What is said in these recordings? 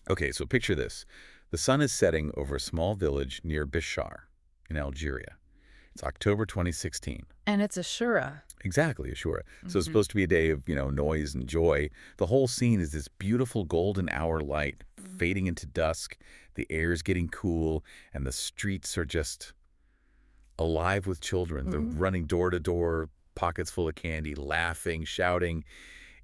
Okay, so picture this. The sun is setting over a small village near Bishar in Algeria. It's October 2016. And it's a shura. Exactly, Ashura. So it's supposed to be a day of, noise and joy. The whole scene is this beautiful golden hour light fading into dusk. The air is getting cool, and the streets are just alive with children. They're running door to door, pockets full of candy, laughing, shouting.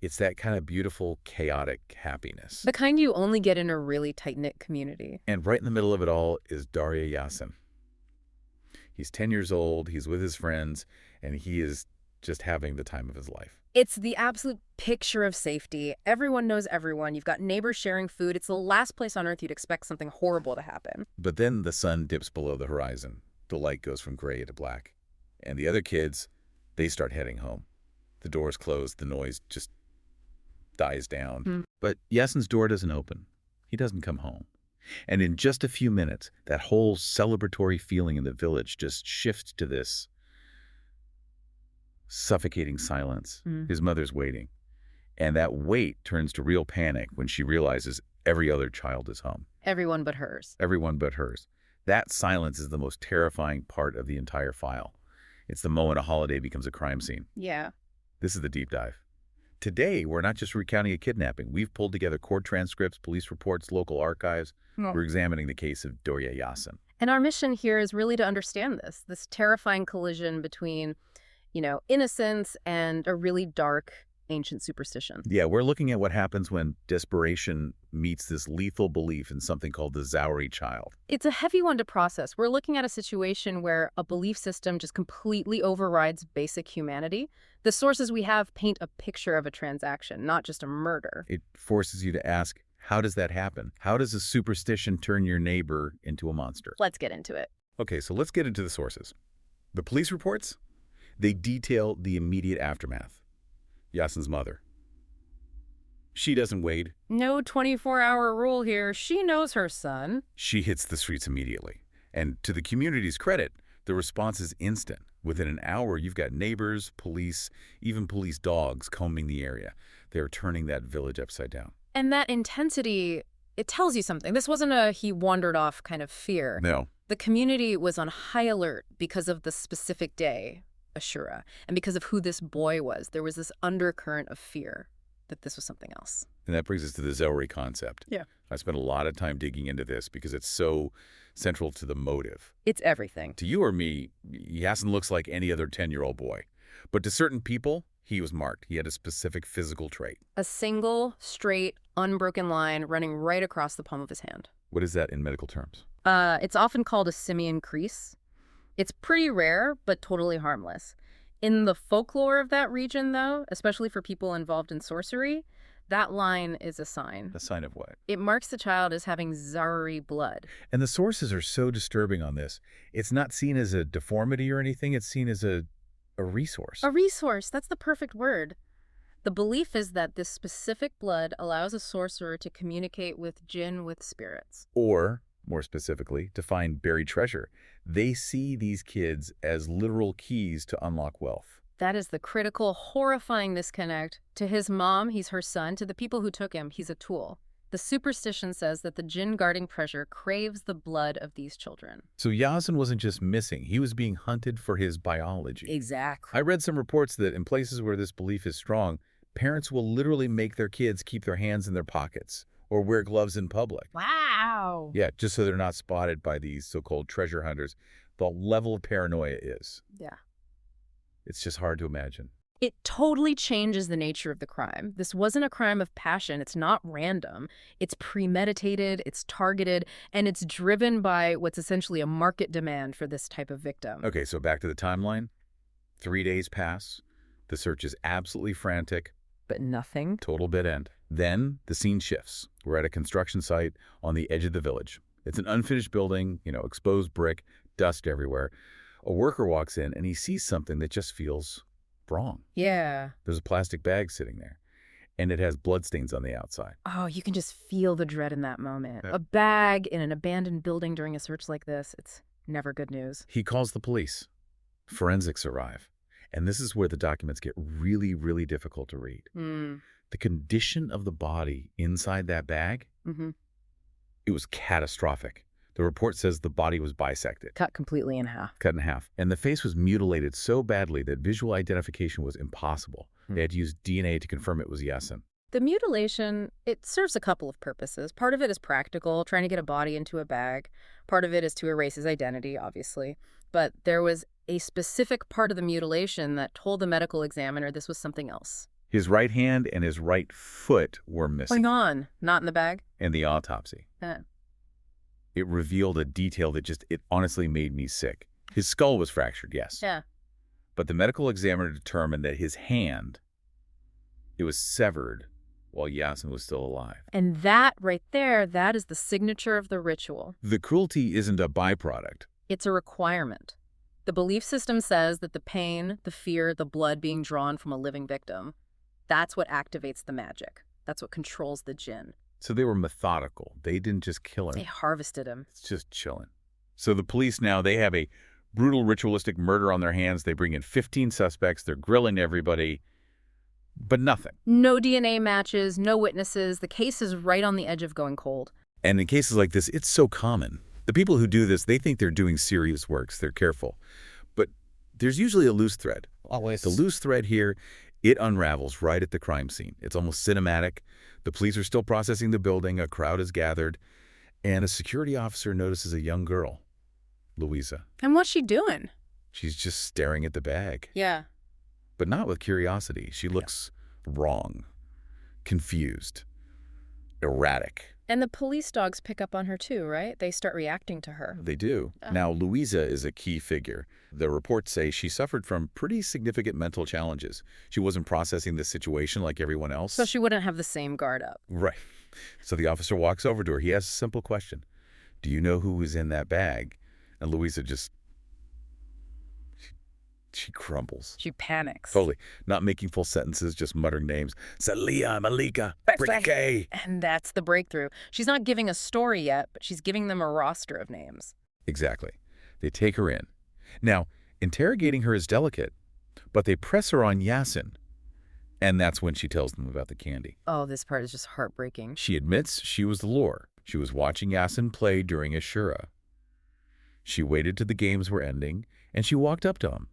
It's that kind of beautiful, chaotic happiness. The kind you only get in a really tight-knit community. And right in the middle of it all is Driah Yassin. He's 10 years old, he's with his friends, and he is just having the time of his life. It's the absolute picture of safety. Everyone knows everyone. You've got neighbors sharing food. It's the last place on earth you'd expect something horrible to happen. But then the sun dips below the horizon. The light goes from gray to black. And the other kids, they start heading home. The doors close, the noise just dies down. But Yassin's door doesn't open. He doesn't come home. And in just a few minutes, that whole celebratory feeling in the village just shifts to this suffocating silence. His mother's waiting. And that wait turns to real panic when she realizes every other child is home. Everyone but hers. Everyone but hers. That silence is the most terrifying part of the entire file. It's the moment a holiday becomes a crime scene. Yeah. This is the deep dive. Today, we're not just recounting a kidnapping. We've pulled together court transcripts, police reports, local archives. We're examining the case of Driah Yassin. And our mission here is really to understand this terrifying collision between, innocence and a really dark ancient superstition. Yeah, we're looking at what happens when desperation meets this lethal belief in something called the Zouhri child. It's a heavy one to process. We're looking at a situation where a belief system just completely overrides basic humanity. The sources we have paint a picture of a transaction, not just a murder. It forces you to ask, how does that happen? How does a superstition turn your neighbor into a monster? Let's get into it. Okay, so let's get into the sources. The police reports, they detail the immediate aftermath. Yassin's mother. She doesn't wait. No 24-hour rule here. She knows her son. She hits the streets immediately. And to the community's credit, the response is instant. Within an hour, you've got neighbors, police, even police dogs combing the area. They're turning that village upside down. And that intensity, it tells you something. This wasn't a he wandered off kind of fear. No. The community was on high alert because of the specific day, Ashura, and because of who this boy was. There was this undercurrent of fear that this was something else. And that brings us to the Zouhri concept. Yeah. I spent a lot of time digging into this because it's so central to the motive. It's everything. To you or me, Yassin looks like any other 10-year-old boy. But to certain people, he was marked. He had a specific physical trait. A single, straight, unbroken line running right across the palm of his hand. What is that in medical terms? It's often called a simian crease. It's pretty rare, but totally harmless. In the folklore of that region, though, especially for people involved in sorcery, that line is a sign. A sign of what? It marks the child as having Zouhri blood. And the sources are so disturbing on this. It's not seen as a deformity or anything. It's seen as a resource. A resource. That's the perfect word. The belief is that this specific blood allows a sorcerer to communicate with jinn, with spirits. Or, more specifically, to find buried treasure. They see these kids as literal keys to unlock wealth. That is the critical, horrifying disconnect. To his mom, he's her son. To the people who took him, he's a tool. The superstition says that the jinn guarding treasure craves the blood of these children. So Yassin wasn't just missing. He was being hunted for his biology. Exactly. I read some reports that in places where this belief is strong, parents will literally make their kids keep their hands in their pockets or wear gloves in public. Wow. Yeah, just so they're not spotted by these so-called treasure hunters. The level of paranoia is. Yeah. It's just hard to imagine. It totally changes the nature of the crime. This wasn't a crime of passion. It's not random. It's premeditated, it's targeted, and it's driven by what's essentially a market demand for this type of victim. Okay, so back to the timeline. 3 days pass. The search is absolutely frantic. But nothing. Total dead end. Then the scene shifts. We're at a construction site on the edge of the village. It's an unfinished building, exposed brick, dust everywhere. A worker walks in and he sees something that just feels wrong. Yeah. There's a plastic bag sitting there, and it has bloodstains on the outside. Oh, you can just feel the dread in that moment. Yeah. A bag in an abandoned building during a search like this, it's never good news. He calls the police. Forensics arrive. And this is where the documents get really, really difficult to read. The condition of the body inside that bag, It was catastrophic. The report says the body was bisected, Cut completely in half. cut in half, and the face was mutilated so badly that visual identification was impossible. They had to use DNA to confirm it was Yassin. The mutilation, it serves a couple of purposes. Part of it is practical, trying to get a body into a bag. Part of it is to erase his identity, obviously. But there was a specific part of the mutilation that told the medical examiner this was something else. His right hand and his right foot were missing. Going on, not in the bag? In the autopsy. It revealed a detail that it honestly made me sick. His skull was fractured, yes. Yeah. But the medical examiner determined that his hand, it was severed while Yassin was still alive. And that right there, that is the signature of the ritual. The cruelty isn't a byproduct. It's a requirement. The belief system says that the pain, the fear, the blood being drawn from a living victim, that's what activates the magic. That's what controls the jinn. So they were methodical. They didn't just kill him. They harvested him. It's just chilling. So the police now, they have a brutal ritualistic murder on their hands. They bring in 15 suspects. They're grilling everybody, but nothing. No DNA matches, no witnesses. The case is right on the edge of going cold. And in cases like this, it's so common. The people who do this, they think they're doing serious works. They're careful. But there's usually a loose thread. Always. The loose thread here, it unravels right at the crime scene. It's almost cinematic. The police are still processing the building. A crowd is gathered. And a security officer notices a young girl, Louisa. And what's she doing? She's just staring at the bag. Yeah. But not with curiosity. She looks wrong, confused, erratic. And the police dogs pick up on her too, right? They start reacting to her. They do. Now, Louisa is a key figure. The reports say she suffered from pretty significant mental challenges. She wasn't processing the situation like everyone else. So she wouldn't have the same guard up. Right. So the officer walks over to her. He asks a simple question. Do you know who was in that bag? And Louisa just, she crumbles. She panics. Totally. Not making full sentences, just muttering names. Salia, Malika, Brickay. And that's the breakthrough. She's not giving a story yet, but she's giving them a roster of names. Exactly. They take her in. Now, interrogating her is delicate, but they press her on Yassin. And that's when she tells them about the candy. Oh, this part is just heartbreaking. She admits she was the lure. She was watching Yassin play during a shura. She waited till the games were ending, and she walked up to him,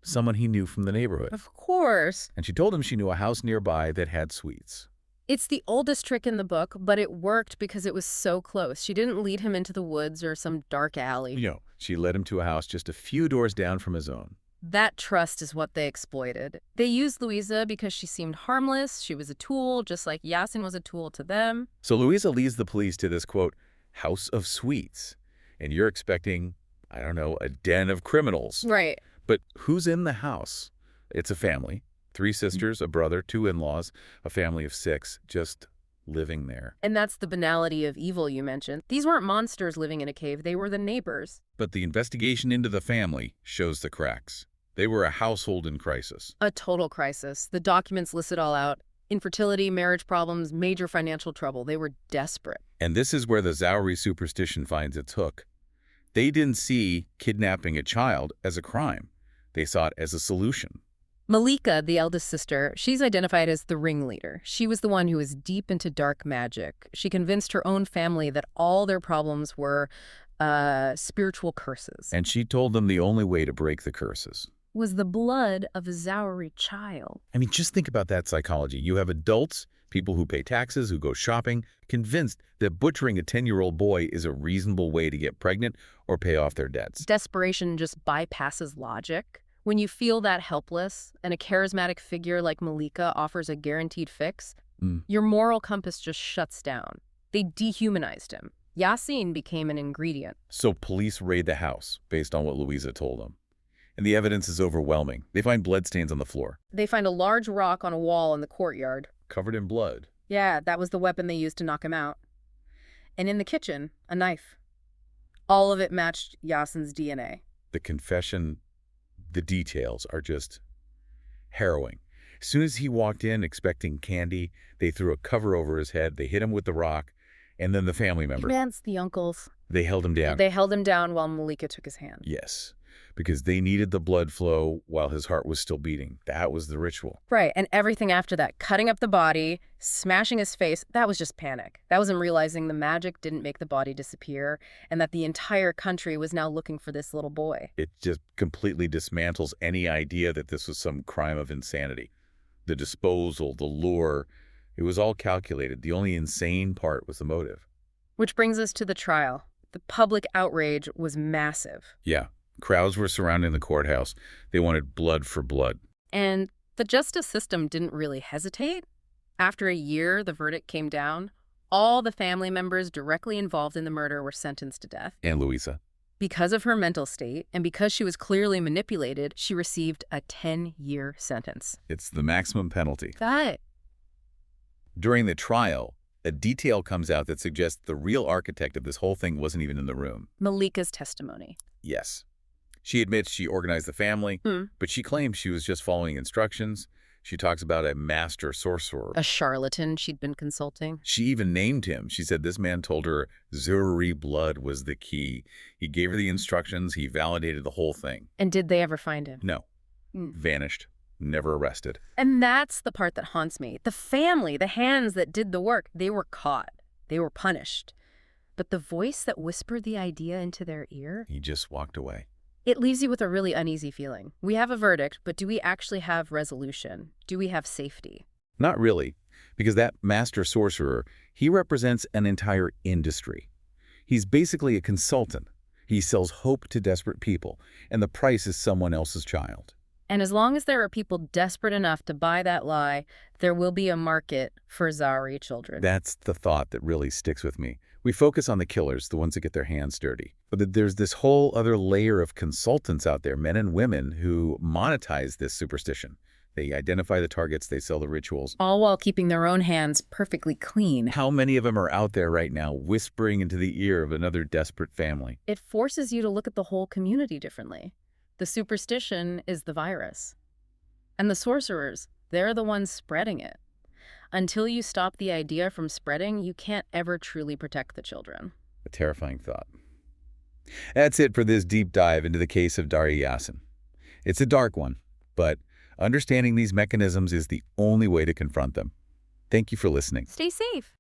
someone he knew from the neighborhood. Of course. And she told him she knew a house nearby that had sweets. It's the oldest trick in the book, but it worked because it was so close. She didn't lead him into the woods or some dark alley. She led him to a house just a few doors down from his own. That trust is what they exploited. They used Louisa because she seemed harmless. She was a tool, just like Yassin was a tool to them. So Louisa leads the police to this, quote, house of sweets. And you're expecting, I don't know, a den of criminals. Right. But who's in the house? It's a family. 3 sisters, a brother, 2 in-laws, a family of 6, just living there. And that's the banality of evil you mentioned. These weren't monsters living in a cave. They were the neighbors. But the investigation into the family shows the cracks. They were a household in crisis. A total crisis. The documents list it all out. Infertility, marriage problems, major financial trouble. They were desperate. And this is where the Zouhri superstition finds its hook. They didn't see kidnapping a child as a crime. They saw it as a solution. Malika, the eldest sister, she's identified as the ringleader. She was the one who was deep into dark magic. She convinced her own family that all their problems were spiritual curses. And she told them the only way to break the curses was the blood of a Zouhri child. I mean, just think about that psychology. You have adults, people who pay taxes, who go shopping, convinced that butchering a 10-year-old boy is a reasonable way to get pregnant or pay off their debts. Desperation just bypasses logic. When you feel that helpless and a charismatic figure like Malika offers a guaranteed fix, your moral compass just shuts down. They dehumanized him. Yassin became an ingredient. So police raid the house based on what Louisa told them. And the evidence is overwhelming. They find bloodstains on the floor. They find a large rock on a wall in the courtyard. Covered in blood. Yeah, that was the weapon they used to knock him out. And in the kitchen, a knife. All of it matched Yassin's DNA. The confession, the details are just harrowing. As soon as he walked in expecting candy, they threw a cover over his head, they hit him with the rock, and then the family member. That's the uncles. They held him down. They held him down while Malika took his hand. Yes. because they needed the blood flow while his heart was still beating. That was the ritual. Right, and everything after that, cutting up the body, smashing his face, that was just panic. That was him realizing the magic didn't make the body disappear and that the entire country was now looking for this little boy. It just completely dismantles any idea that this was some crime of insanity. The disposal, the lure, it was all calculated. The only insane part was the motive. Which brings us to the trial. The public outrage was massive. Yeah, crowds were surrounding the courthouse. They wanted blood for blood. And the justice system didn't really hesitate. After a year, the verdict came down. All the family members directly involved in the murder were sentenced to death. And Louisa? Because of her mental state and because she was clearly manipulated, she received a 10-year sentence. It's the maximum penalty. That. During the trial, a detail comes out that suggests the real architect of this whole thing wasn't even in the room. Malika's testimony. Yes. She admits she organized the family, but she claims she was just following instructions. She talks about a master sorcerer. A charlatan she'd been consulting. She even named him. She said this man told her Zouhri blood was the key. He gave her the instructions. He validated the whole thing. And did they ever find him? No. Vanished. Never arrested. And that's the part that haunts me. The family, the hands that did the work, they were caught. They were punished. But the voice that whispered the idea into their ear? He just walked away. It leaves you with a really uneasy feeling. We have a verdict, but do we actually have resolution? Do we have safety? Not really, because that master sorcerer, he represents an entire industry. He's basically a consultant. He sells hope to desperate people, and the price is someone else's child. And as long as there are people desperate enough to buy that lie, there will be a market for Zouhri children. That's the thought that really sticks with me. We focus on the killers, the ones that get their hands dirty. But there's this whole other layer of consultants out there, men and women, who monetize this superstition. They identify the targets, they sell the rituals. All while keeping their own hands perfectly clean. How many of them are out there right now whispering into the ear of another desperate family? It forces you to look at the whole community differently. The superstition is the virus. And the sorcerers, they're the ones spreading it. Until you stop the idea from spreading, you can't ever truly protect the children. A terrifying thought. That's it for this deep dive into the case of Driah Yassin. It's a dark one, but understanding these mechanisms is the only way to confront them. Thank you for listening. Stay safe.